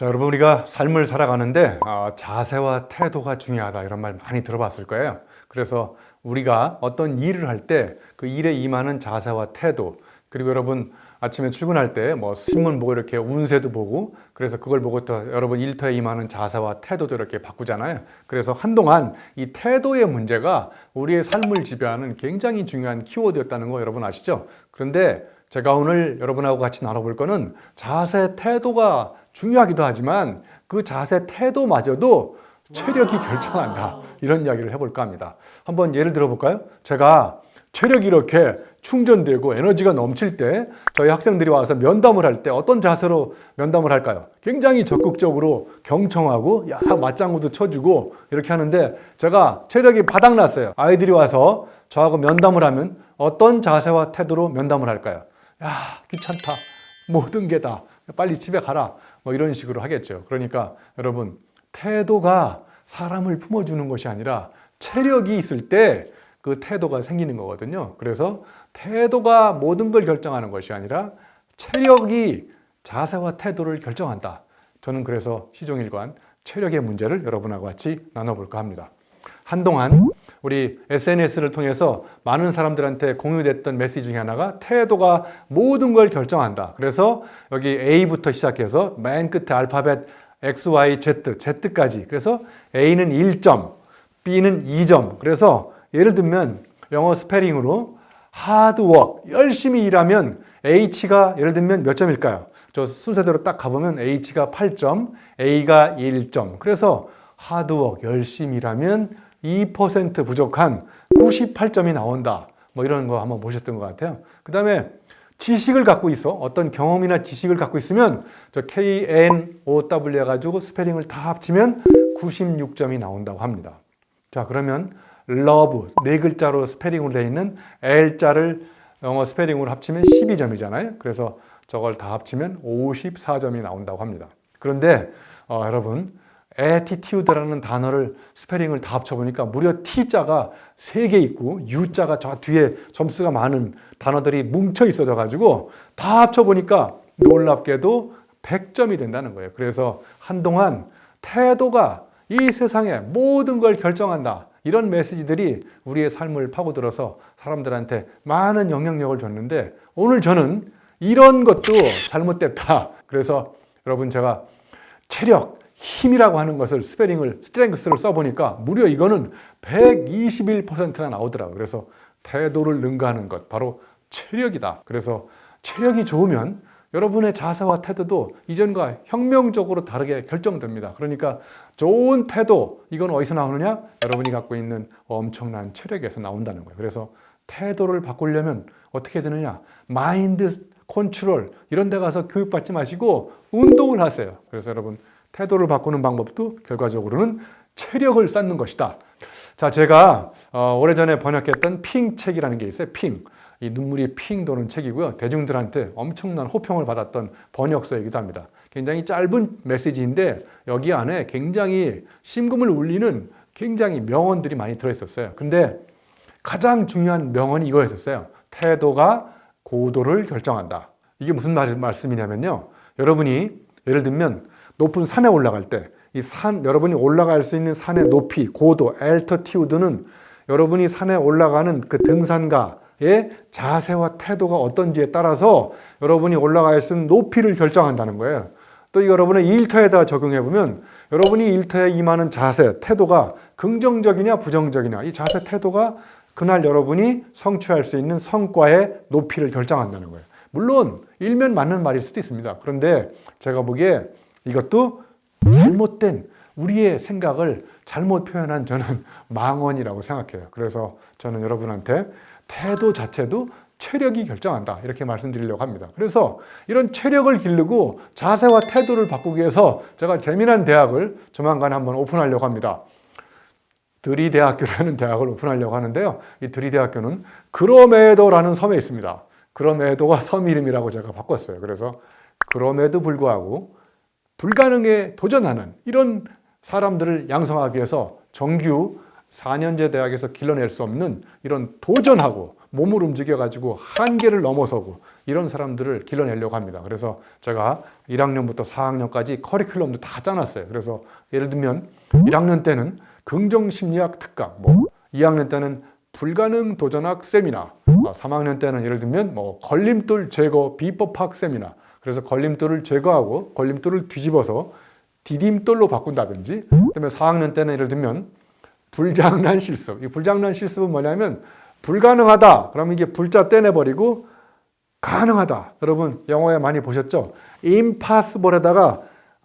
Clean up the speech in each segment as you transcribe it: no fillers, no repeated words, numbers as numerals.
자, 여러분, 우리가 삶을 살아가는데 자세와 태도가 중요하다 이런 말 많이 들어봤을 거예요. 그래서 우리가 어떤 일을 할 때 그 일에 임하는 자세와 태도, 그리고 여러분 아침에 출근할 때 뭐 신문 보고 이렇게 운세도 보고, 그래서 그걸 보고 또 여러분 일터에 임하는 자세와 태도도 이렇게 바꾸잖아요. 그래서 한동안 이 태도의 문제가 우리의 삶을 지배하는 굉장히 중요한 키워드였다는 거 여러분 아시죠? 그런데 제가 오늘 여러분하고 같이 나눠볼 거는 자세, 태도가 중요하기도 하지만 그 자세, 태도마저도 체력이 결정한다, 이런 이야기를 해볼까 합니다. 한번 예를 들어볼까요? 제가 체력이 이렇게 충전되고 에너지가 넘칠 때 저희 학생들이 와서 면담을 할 때 어떤 자세로 면담을 할까요? 굉장히 적극적으로 경청하고 맞장구도 쳐주고 이렇게 하는데, 제가 체력이 바닥났어요. 아이들이 와서 저하고 면담을 하면 어떤 자세와 태도로 면담을 할까요? 야, 귀찮다, 모든 게 다 빨리 집에 가라, 뭐 이런 식으로 하겠죠. 그러니까 여러분, 태도가 사람을 품어주는 것이 아니라 체력이 있을 때 그 태도가 생기는 거거든요. 그래서 태도가 모든 걸 결정하는 것이 아니라 체력이 자세와 태도를 결정한다. 저는 그래서 시종일관 체력의 문제를 여러분하고 같이 나눠볼까 합니다. 한동안 우리 SNS를 통해서 많은 사람들한테 공유됐던 메시지 중에 하나가 태도가 모든 걸 결정한다. 그래서 여기 A부터 시작해서 맨 끝에 알파벳 X, Y, Z, Z까지. 그래서 A는 1점, B는 2점. 그래서 예를 들면 영어 스페링으로 hard work, 열심히 일하면 H가 예를 들면 몇 점일까요? 저 순서대로 딱 가보면 H가 8점, A가 1점. 그래서 hard work, 열심히 일하면 2% 부족한 98점이 나온다. 뭐 이런 거 한번 보셨던 것 같아요. 그 다음에 지식을 갖고 있어. 어떤 경험이나 지식을 갖고 있으면 저 KNOW 해가지고 스페링을 다 합치면 96점이 나온다고 합니다. 자, 그러면 love, 네 글자로 스페링으로 되어 있는 L자를 영어 스페링으로 합치면 12점이잖아요. 그래서 저걸 다 합치면 54점이 나온다고 합니다. 그런데 여러분, attitude라는 단어를 스페링을 다 합쳐보니까 무려 T자가 3개 있고 U자가 저 뒤에 점수가 많은 단어들이 뭉쳐 있어져 가지고 다 합쳐보니까 놀랍게도 100점이 된다는 거예요. 그래서 한동안 태도가 이 세상의 모든 걸 결정한다, 이런 메시지들이 우리의 삶을 파고들어서 사람들한테 많은 영향력을 줬는데, 오늘 저는 이런 것도 잘못됐다. 그래서 여러분, 제가 체력, 힘이라고 하는 것을 스트렝스를 써보니까 무려 이거는 121%나 나오더라고요. 그래서 태도를 능가하는 것, 바로 체력이다. 그래서 체력이 좋으면 여러분의 자세와 태도도 이전과 혁명적으로 다르게 결정됩니다. 그러니까 좋은 태도, 이건 어디서 나오느냐? 여러분이 갖고 있는 엄청난 체력에서 나온다는 거예요. 그래서 태도를 바꾸려면 어떻게 되느냐? 마인드 컨트롤, 이런 데 가서 교육받지 마시고 운동을 하세요. 그래서 여러분, 태도를 바꾸는 방법도 결과적으로는 체력을 쌓는 것이다. 자, 제가 오래전에 번역했던 핑 책이라는 게 있어요. 핑. 이 눈물이 핑 도는 책이고요. 대중들한테 엄청난 호평을 받았던 번역서이기도 합니다. 굉장히 짧은 메시지인데 여기 안에 굉장히 심금을 울리는 굉장히 명언들이 많이 들어있었어요. 근데 가장 중요한 명언이 이거였었어요. 태도가 고도를 결정한다. 이게 무슨 말씀이냐면요. 여러분이 예를 들면 높은 산에 올라갈 때 이 산, 여러분이 올라갈 수 있는 산의 높이, 고도, altitude는 여러분이 산에 올라가는 그 등산가의 자세와 태도가 어떤지에 따라서 여러분이 올라갈 수 있는 높이를 결정한다는 거예요. 또 여러분의 일터에다 적용해보면 여러분이 일터에 임하는 자세, 태도가 긍정적이냐 부정적이냐, 이 자세, 태도가 그날 여러분이 성취할 수 있는 성과의 높이를 결정한다는 거예요. 물론 일면 맞는 말일 수도 있습니다. 그런데 제가 보기에 이것도 잘못된 우리의 생각을 잘못 표현한 저는 망언이라고 생각해요. 그래서 저는 여러분한테 태도 자체도 체력이 결정한다, 이렇게 말씀드리려고 합니다. 그래서 이런 체력을 기르고 자세와 태도를 바꾸기 위해서 제가 재미난 대학을 조만간 한번 오픈하려고 합니다. 드리대학교라는 대학을 오픈하려고 하는데요. 이 드리대학교는 그로메도라는 섬에 있습니다. 그로메도가 섬 이름이라고 제가 바꿨어요. 그래서 그럼에도 불구하고 불가능에 도전하는 이런 사람들을 양성하기 위해서 정규 4년제 대학에서 길러낼 수 없는 이런 도전하고 몸을 움직여가지고 한계를 넘어서고 이런 사람들을 길러내려고 합니다. 그래서 제가 1학년부터 4학년까지 커리큘럼도 다 짜놨어요. 그래서 예를 들면 1학년 때는 긍정심리학 특강, 2학년 때는 불가능 도전학 세미나, 3학년 때는 예를 들면 걸림돌 제거 비법학 세미나. 그래서 걸림돌을 제거하고 걸림돌을 뒤집어서 디딤돌로 바꾼다든지, 그다음에 4학년 때는 예를 들면 불장난 실습. 이 불장난 실습은 뭐냐면 불가능하다. 그러면 이게 불자 떼내버리고 가능하다. 여러분 영어에 많이 보셨죠? impossible에다가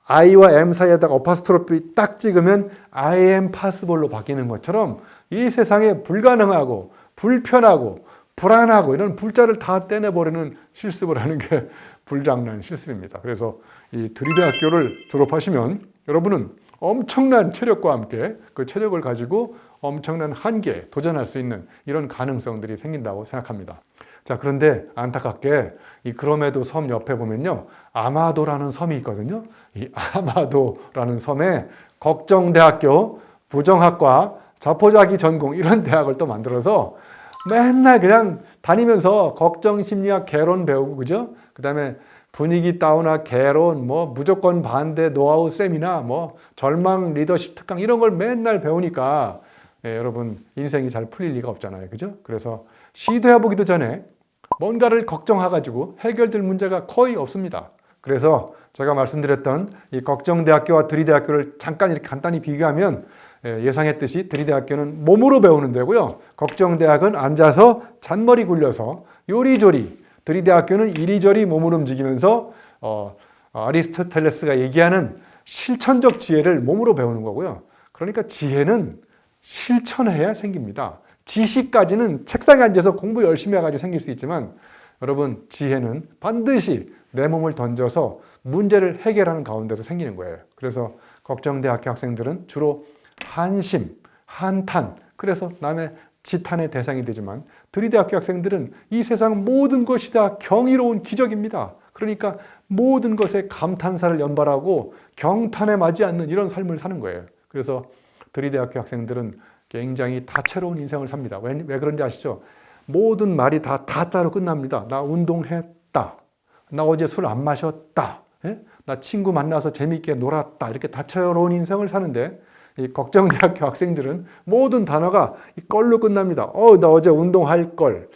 I와 M 사이에다가 어파스트로피 딱 찍으면 I am possible로 바뀌는 것처럼 이 세상에 불가능하고 불편하고 불안하고 이런 불자를 다 떼내버리는 실습을 하는 게 불장난 실습입니다. 그래서 이 드리대학교를 졸업하시면 여러분은 엄청난 체력과 함께 그 체력을 가지고 엄청난 한계에 도전할 수 있는 이런 가능성들이 생긴다고 생각합니다. 자, 그런데 안타깝게 이 그럼에도 섬 옆에 보면요, 아마도라는 섬이 있거든요. 이 아마도라는 섬에 걱정대학교, 부정학과, 자포자기 전공 이런 대학을 또 만들어서 맨날 그냥 다니면서 걱정심리학 개론 배우고, 그죠? 그 다음에 분위기 다운학 개론, 무조건 반대 노하우 세미나, 절망 리더십 특강 이런 걸 맨날 배우니까 여러분 인생이 잘 풀릴 리가 없잖아요. 그죠? 그래서 시도해보기도 전에 뭔가를 걱정해가지고 해결될 문제가 거의 없습니다. 그래서 제가 말씀드렸던 이 걱정대학교와 드리대학교를 잠깐 이렇게 간단히 비교하면 예상했듯이 드리대학교는 몸으로 배우는 데고요. 걱정대학은 앉아서 잔머리 굴려서 요리조리, 드리대학교는 이리저리 몸을 움직이면서 아리스토텔레스가 얘기하는 실천적 지혜를 몸으로 배우는 거고요. 그러니까 지혜는 실천해야 생깁니다. 지식까지는 책상에 앉아서 공부 열심히 해가지고 생길 수 있지만 여러분 지혜는 반드시 내 몸을 던져서 문제를 해결하는 가운데서 생기는 거예요. 그래서 걱정대학교 학생들은 주로 한심, 한탄, 그래서 남의 지탄의 대상이 되지만 드리대학교 학생들은 이 세상 모든 것이 다 경이로운 기적입니다. 그러니까 모든 것에 감탄사를 연발하고 경탄에 맞지 않는 이런 삶을 사는 거예요. 그래서 드리대학교 학생들은 굉장히 다채로운 인생을 삽니다. 왜 그런지 아시죠? 모든 말이 다 다자로 끝납니다. 나 운동했다. 나 어제 술 안 마셨다. 나 친구 만나서 재밌게 놀았다. 이렇게 다채로운 인생을 사는데 이 걱정대학교 학생들은 모든 단어가 이 걸로 끝납니다. 나 어제 운동할 걸.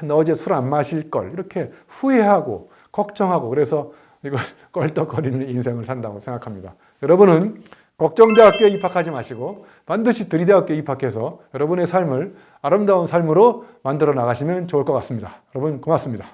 나 어제 술 안 마실 걸. 이렇게 후회하고 걱정하고 그래서 이걸 껄떡거리는 인생을 산다고 생각합니다. 여러분은 걱정대학교에 입학하지 마시고 반드시 드리대학교에 입학해서 여러분의 삶을 아름다운 삶으로 만들어 나가시면 좋을 것 같습니다. 여러분 고맙습니다.